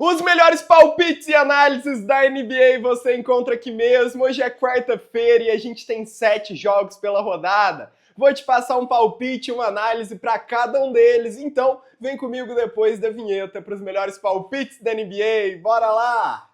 Os melhores palpites e análises da NBA você encontra aqui mesmo. Hoje é quarta-feira e a gente tem 7 jogos pela rodada. Vou te passar um palpite e uma análise para cada um deles. Então, vem comigo depois da vinheta para os melhores palpites da NBA. Bora lá!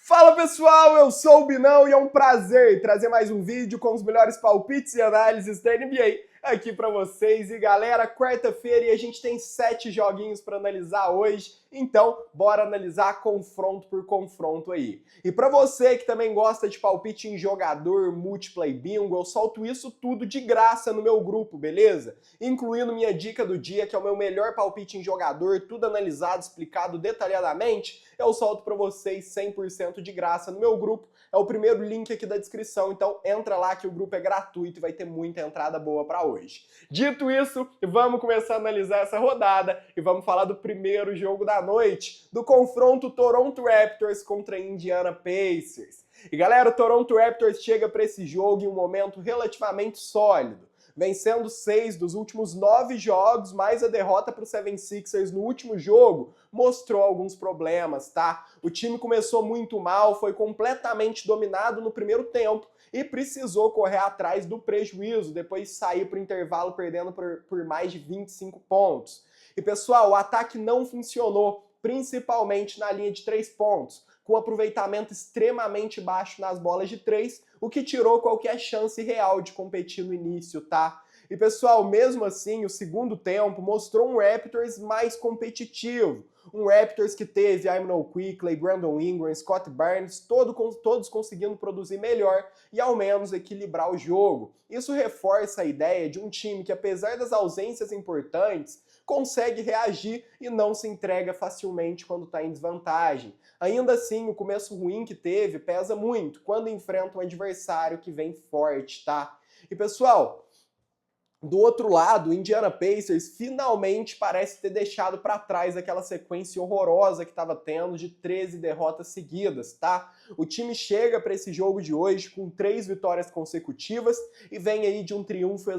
Fala pessoal, eu sou o Binão e é um prazer trazer mais um vídeo com os melhores palpites e análises da NBA aqui pra vocês. E galera, quarta-feira e a gente tem 7 joguinhos pra analisar hoje, então bora analisar confronto por confronto aí. E pra você que também gosta de palpite em jogador, multiplay bingo, eu solto isso tudo de graça no meu grupo, beleza? Incluindo minha dica do dia, que é o meu melhor palpite em jogador, tudo analisado, explicado detalhadamente, eu solto pra vocês 100% de graça no meu grupo. É o primeiro link aqui da descrição, então entra lá que o grupo é gratuito e vai ter muita entrada boa pra hoje. Dito isso, vamos começar a analisar essa rodada e vamos falar do primeiro jogo da noite, do confronto Toronto Raptors contra Indiana Pacers. E galera, o Toronto Raptors chega para esse jogo em um momento relativamente sólido, vencendo 6 dos últimos 9 jogos, mais a derrota para o 76ers no último jogo mostrou alguns problemas, tá? O time começou muito mal, foi completamente dominado no primeiro tempo e precisou correr atrás do prejuízo, depois sair para o intervalo perdendo por mais de 25 pontos. E pessoal, o ataque não funcionou, principalmente na linha de 3 pontos, com aproveitamento extremamente baixo nas bolas de 3, o que tirou qualquer chance real de competir no início, tá? E pessoal, mesmo assim, o segundo tempo mostrou um Raptors mais competitivo. Um Raptors que teve Immanuel Quickley, Brandon Ingram, Scott Barnes, todos conseguindo produzir melhor e ao menos equilibrar o jogo. Isso reforça a ideia de um time que, apesar das ausências importantes, consegue reagir e não se entrega facilmente quando está em desvantagem. Ainda assim, o começo ruim que teve pesa muito quando enfrenta um adversário que vem forte, tá? E pessoal, do outro lado, o Indiana Pacers finalmente parece ter deixado para trás aquela sequência horrorosa que estava tendo de 13 derrotas seguidas, tá? O time chega para esse jogo de hoje com 3 vitórias consecutivas e vem aí de um triunfo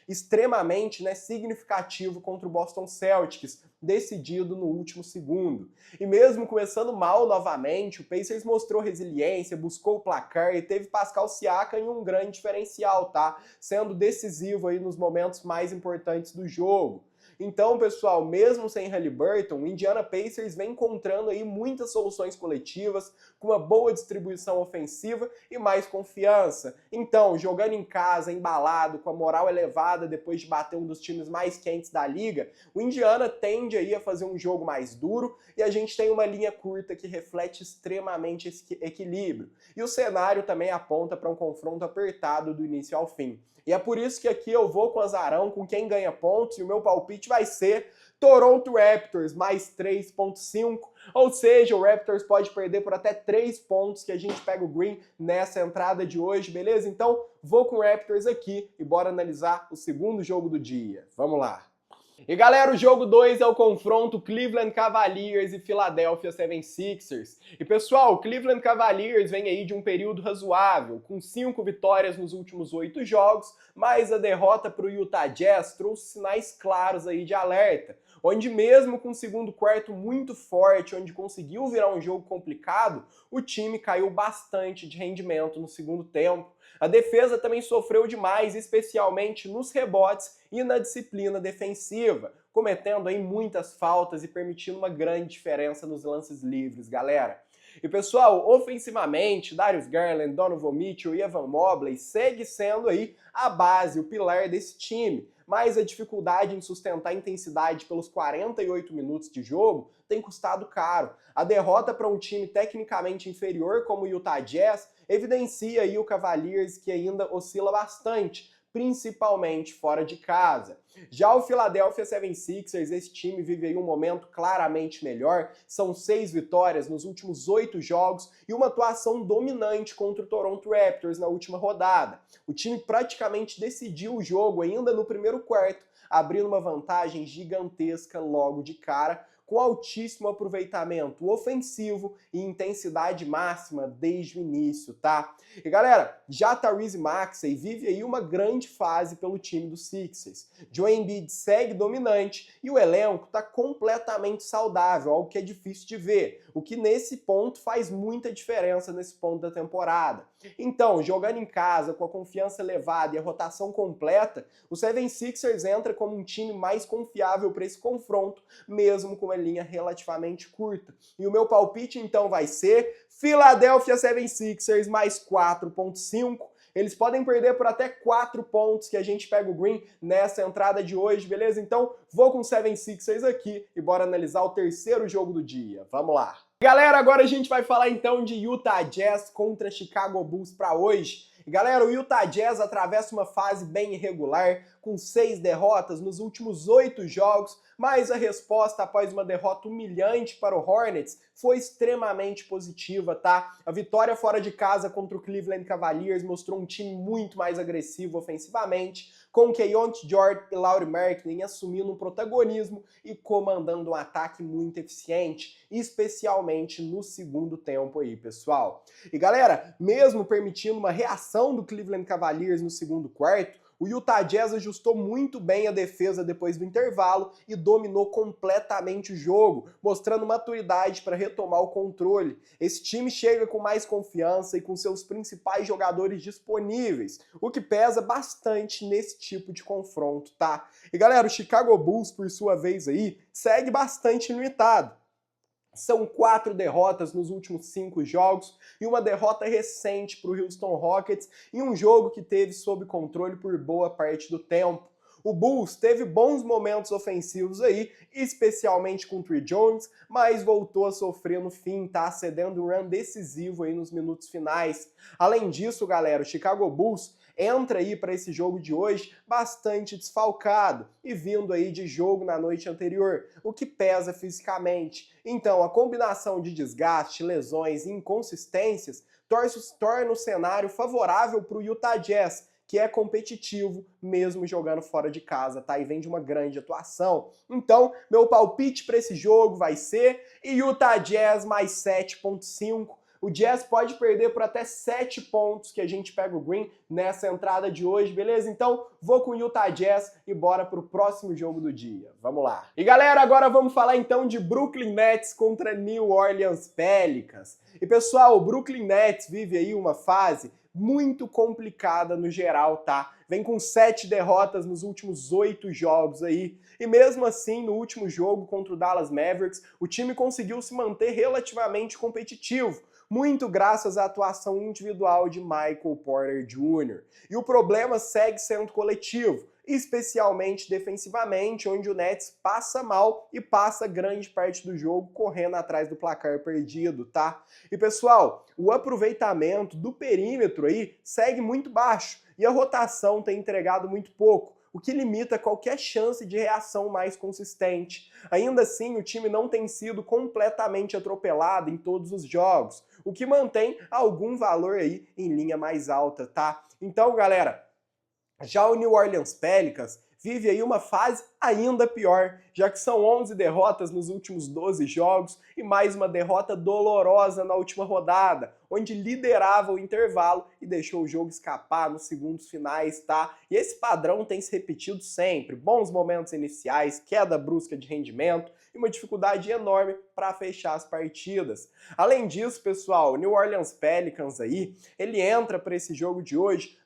extremamente significativo contra o Boston Celtics, decidido no último segundo. E mesmo começando mal novamente, o Pacers mostrou resiliência, buscou o placar e teve Pascal Siakam em um grande diferencial, tá? Sendo decisivo aí nos momentos mais importantes do jogo. Então, pessoal, mesmo sem Haliburton, o Indiana Pacers vem encontrando aí muitas soluções coletivas, com uma boa distribuição ofensiva e mais confiança. Então, jogando em casa, embalado, com a moral elevada depois de bater um dos times mais quentes da liga, o Indiana tende aí a fazer um jogo mais duro e a gente tem uma linha curta que reflete extremamente esse equilíbrio. E o cenário também aponta para um confronto apertado do início ao fim. E é por isso que aqui eu vou com azarão, com quem ganha pontos, e o meu palpite vai ser Toronto Raptors, mais 3.5, ou seja, o Raptors pode perder por até 3 pontos que a gente pega o green nessa entrada de hoje, beleza? Então, vou com o Raptors aqui e bora analisar o segundo jogo do dia. Vamos lá! E galera, o jogo 2 é o confronto Cleveland Cavaliers e Philadelphia 76ers. E pessoal, o Cleveland Cavaliers vem aí de um período razoável, com 5 vitórias nos últimos 8 jogos, mas a derrota para o Utah Jazz trouxe sinais claros aí de alerta, onde mesmo com o segundo quarto muito forte, onde conseguiu virar um jogo complicado, o time caiu bastante de rendimento no segundo tempo. A defesa também sofreu demais, especialmente nos rebotes e na disciplina defensiva, cometendo aí muitas faltas e permitindo uma grande diferença nos lances livres, galera. E pessoal, ofensivamente, Darius Garland, Donovan Mitchell e Evan Mobley segue sendo aí a base, o pilar desse time, mas a dificuldade em sustentar a intensidade pelos 48 minutos de jogo tem custado caro. A derrota para um time tecnicamente inferior como o Utah Jazz evidencia aí o Cavaliers que ainda oscila bastante, principalmente fora de casa. Já o Philadelphia 76ers, esse time vive aí um momento claramente melhor, são 6 vitórias nos últimos 8 jogos e uma atuação dominante contra o Toronto Raptors na última rodada. O time praticamente decidiu o jogo ainda no primeiro quarto, abrindo uma vantagem gigantesca logo de cara, com altíssimo aproveitamento ofensivo e intensidade máxima desde o início, tá? E galera, já Tyrese Maxey vive aí uma grande fase pelo time do Sixers. Joel Embiid segue dominante e o elenco tá completamente saudável, algo que é difícil de ver, o que nesse ponto faz muita diferença nesse ponto da temporada. Então, jogando em casa, com a confiança elevada e a rotação completa, o 76ers entra como um time mais confiável para esse confronto, mesmo com uma linha relativamente curta. E o meu palpite então vai ser Philadelphia 76ers mais 4.5. Eles podem perder por até 4 pontos que a gente pega o Green nessa entrada de hoje, beleza? Então, vou com o 76ers aqui e bora analisar o terceiro jogo do dia. Vamos lá! Galera, agora a gente vai falar então de Utah Jazz contra Chicago Bulls para hoje. E galera, o Utah Jazz atravessa uma fase bem irregular, com 6 derrotas nos últimos 8 jogos, mas a resposta após uma derrota humilhante para o Hornets foi extremamente positiva, tá? A vitória fora de casa contra o Cleveland Cavaliers mostrou um time muito mais agressivo ofensivamente, com Keyonte George e Lauri Markkanen assumindo um protagonismo e comandando um ataque muito eficiente, especialmente no segundo tempo aí, pessoal. E galera, mesmo permitindo uma reação do Cleveland Cavaliers no segundo quarto, o Utah Jazz ajustou muito bem a defesa depois do intervalo e dominou completamente o jogo, mostrando maturidade para retomar o controle. Esse time chega com mais confiança e com seus principais jogadores disponíveis, o que pesa bastante nesse tipo de confronto, tá? E galera, o Chicago Bulls, por sua vez aí, segue bastante limitado. São 4 derrotas nos últimos 5 jogos e uma derrota recente para o Houston Rockets em um jogo que teve sob controle por boa parte do tempo. O Bulls teve bons momentos ofensivos aí, especialmente com o Tre Jones, mas voltou a sofrer no fim, tá? Cedendo um run decisivo aí nos minutos finais. Além disso, galera, o Chicago Bulls entra aí para esse jogo de hoje bastante desfalcado e vindo aí de jogo na noite anterior, o que pesa fisicamente. Então, a combinação de desgaste, lesões e inconsistências torna o cenário favorável para o Utah Jazz, que é competitivo mesmo jogando fora de casa, tá? E vem de uma grande atuação. Então, meu palpite para esse jogo vai ser Utah Jazz mais 7.5. O Jazz pode perder por até 7 pontos que a gente pega o Green nessa entrada de hoje, beleza? Então, vou com o Utah Jazz e bora pro próximo jogo do dia. Vamos lá. E galera, agora vamos falar então de Brooklyn Nets contra New Orleans Pelicans. E pessoal, o Brooklyn Nets vive aí uma fase muito complicada no geral, tá? Vem com 7 derrotas nos últimos 8 jogos aí. E mesmo assim, no último jogo contra o Dallas Mavericks, o time conseguiu se manter relativamente competitivo, muito graças à atuação individual de Michael Porter Jr. E o problema segue sendo coletivo, especialmente defensivamente, onde o Nets passa mal e passa grande parte do jogo correndo atrás do placar perdido, tá? E pessoal, o aproveitamento do perímetro aí segue muito baixo e a rotação tem entregado muito pouco, o que limita qualquer chance de reação mais consistente. Ainda assim, o time não tem sido completamente atropelado em todos os jogos, o que mantém algum valor aí em linha mais alta, tá? Então, galera, já o New Orleans Pelicans vive aí uma fase ainda pior, já que são 11 derrotas nos últimos 12 jogos e mais uma derrota dolorosa na última rodada, onde liderava o intervalo e deixou o jogo escapar nos segundos finais, tá? E esse padrão tem se repetido sempre, bons momentos iniciais, queda brusca de rendimento e uma dificuldade enorme para fechar as partidas. Além disso, pessoal, o New Orleans Pelicans aí, ele entra para esse jogo de hoje,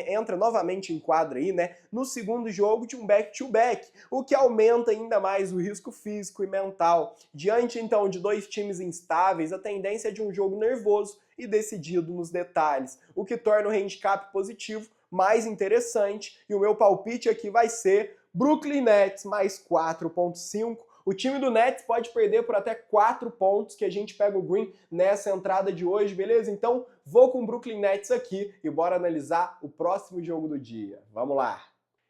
entra novamente em quadra aí, né, no segundo jogo de um back-to-back, o que aumenta ainda mais o risco físico e mental. Diante, então, de 2 times instáveis, a tendência é de um jogo nervoso e decidido nos detalhes, o que torna o handicap positivo mais interessante, e o meu palpite aqui vai ser Brooklyn Nets mais 4.5. O time do Nets pode perder por até 4 pontos que a gente pega o Green nessa entrada de hoje, beleza? Então, vou com o Brooklyn Nets aqui e bora analisar o próximo jogo do dia. Vamos lá!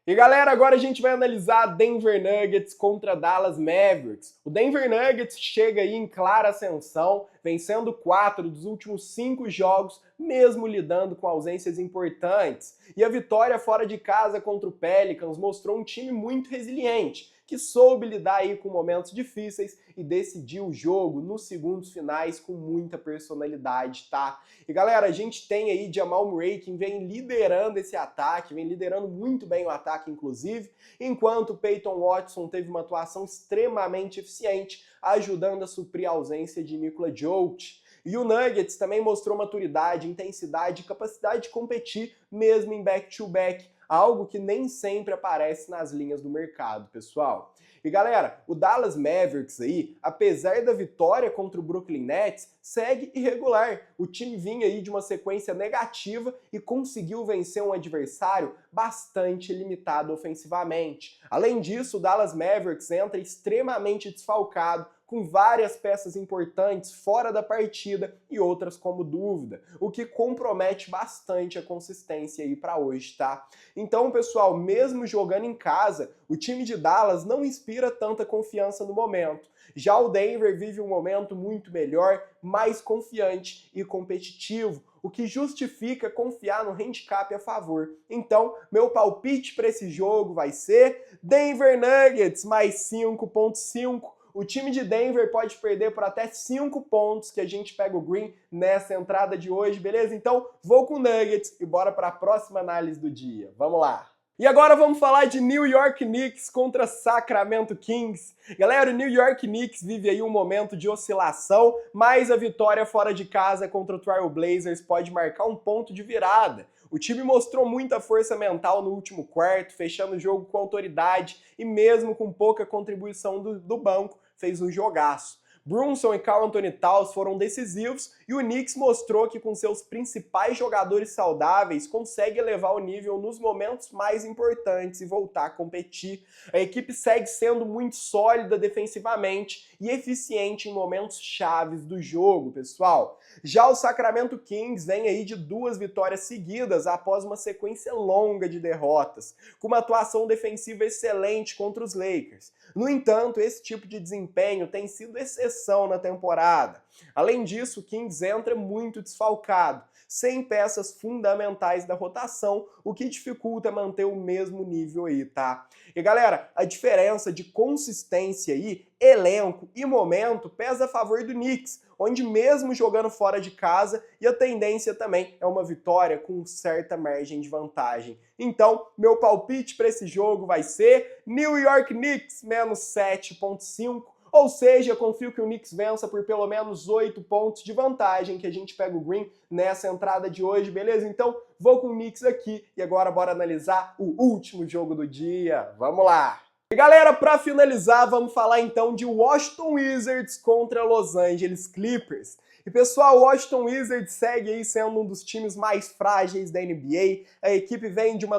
E galera, agora a gente vai analisar Denver Nuggets contra Dallas Mavericks. O Denver Nuggets chega aí em clara ascensão, vencendo 4 dos últimos 5 jogos, mesmo lidando com ausências importantes. E a vitória fora de casa contra o Pelicans mostrou um time muito resiliente, que soube lidar aí com momentos difíceis e decidiu o jogo nos segundos finais com muita personalidade, tá? E galera, a gente tem aí Jamal Murray que vem liderando esse ataque, vem liderando muito bem o ataque inclusive, enquanto o Peyton Watson teve uma atuação extremamente eficiente, ajudando a suprir a ausência de Nikola Jokic. E o Nuggets também mostrou maturidade, intensidade e capacidade de competir mesmo em back-to-back, algo que nem sempre aparece nas linhas do mercado, pessoal. E galera, o Dallas Mavericks aí, apesar da vitória contra o Brooklyn Nets, segue irregular. O time vinha aí de uma sequência negativa e conseguiu vencer um adversário bastante limitado ofensivamente. Além disso, o Dallas Mavericks entra extremamente desfalcado, com várias peças importantes fora da partida e outras como dúvida, o que compromete bastante a consistência aí para hoje, tá? Então, pessoal, mesmo jogando em casa, o time de Dallas não inspira tanta confiança no momento. Já o Denver vive um momento muito melhor, mais confiante e competitivo, o que justifica confiar no handicap a favor. Então, meu palpite para esse jogo vai ser Denver Nuggets mais 5.5. O time de Denver pode perder por até 5 pontos, que a gente pega o Green nessa entrada de hoje, beleza? Então, vou com o Nuggets e bora para a próxima análise do dia. Vamos lá! E agora vamos falar de New York Knicks contra Sacramento Kings. Galera, o New York Knicks vive aí um momento de oscilação, mas a vitória fora de casa contra o Trail Blazers pode marcar um ponto de virada. O time mostrou muita força mental no último quarto, fechando o jogo com autoridade e mesmo com pouca contribuição do banco, fez um jogaço. Brunson e Karl Anthony Towns foram decisivos e o Knicks mostrou que com seus principais jogadores saudáveis consegue elevar o nível nos momentos mais importantes e voltar a competir. A equipe segue sendo muito sólida defensivamente e eficiente em momentos chaves do jogo, pessoal. Já o Sacramento Kings vem aí de 2 vitórias seguidas após uma sequência longa de derrotas, com uma atuação defensiva excelente contra os Lakers. No entanto, esse tipo de desempenho tem sido exceção na temporada. Além disso, o Kings entra muito desfalcado, sem peças fundamentais da rotação, o que dificulta manter o mesmo nível aí, tá? E galera, a diferença de consistência aí, elenco e momento pesa a favor do Knicks, onde mesmo jogando fora de casa, e a tendência também é uma vitória com certa margem de vantagem. Então, meu palpite para esse jogo vai ser New York Knicks menos 7.5, ou seja, eu confio que o Knicks vença por pelo menos 8 pontos de vantagem, que a gente pega o Green nessa entrada de hoje, beleza? Então, vou com o Knicks aqui e agora bora analisar o último jogo do dia. Vamos lá! E galera, para finalizar, vamos falar então de Washington Wizards contra Los Angeles Clippers. E pessoal, o Washington Wizards segue aí sendo um dos times mais frágeis da NBA. A equipe vem de uma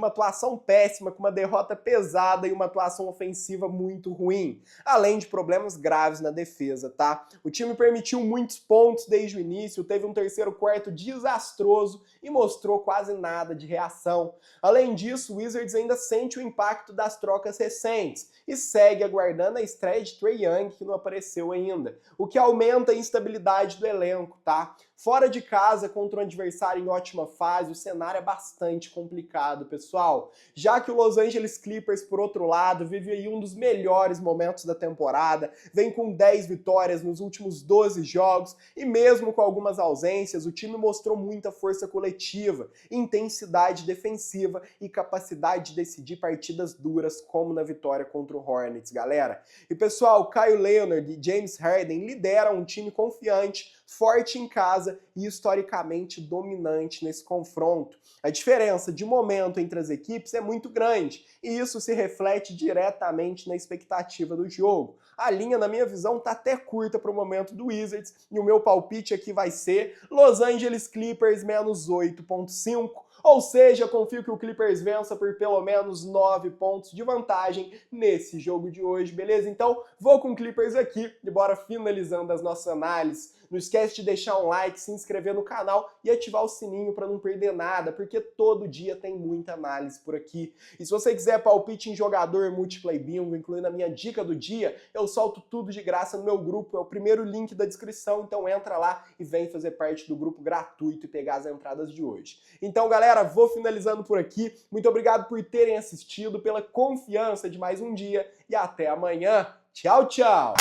atuação péssima, com uma derrota pesada e uma atuação ofensiva muito ruim, além de problemas graves na defesa, tá? O time permitiu muitos pontos desde o início, teve um terceiro quarto desastroso e mostrou quase nada de reação. Além disso, o Wizards ainda sente o impacto das trocas recentes e segue aguardando a estreia de Trae Young, que não apareceu ainda, o que aumenta a instabilidade do elenco, tá? Fora de casa, contra um adversário em ótima fase, o cenário é bastante complicado, pessoal. Já que o Los Angeles Clippers, por outro lado, vive aí um dos melhores momentos da temporada, vem com 10 vitórias nos últimos 12 jogos, e mesmo com algumas ausências, o time mostrou muita força coletiva, intensidade defensiva e capacidade de decidir partidas duras, como na vitória contra o Hornets, galera. E pessoal, Kyle Leonard e James Harden lideram um time confiante, forte em casa e historicamente dominante nesse confronto. A diferença de momento entre as equipes é muito grande e isso se reflete diretamente na expectativa do jogo. A linha, na minha visão, está até curta para o momento do Wizards e o meu palpite aqui vai ser Los Angeles Clippers menos 8.5. Ou seja, confio que o Clippers vença por pelo menos 9 pontos de vantagem nesse jogo de hoje, beleza? Então, vou com o Clippers aqui e bora finalizando as nossas análises Não esquece de deixar um like, se inscrever no canal e ativar o sininho para não perder nada, porque todo dia tem muita análise por aqui. E se você quiser palpite em jogador Multiplay Bingo, incluindo a minha dica do dia, eu solto tudo de graça no meu grupo, é o primeiro link da descrição, então entra lá e vem fazer parte do grupo gratuito e pegar as entradas de hoje. Então, galera, vou finalizando por aqui. Muito obrigado por terem assistido, pela confiança de mais um dia e até amanhã. Tchau, tchau!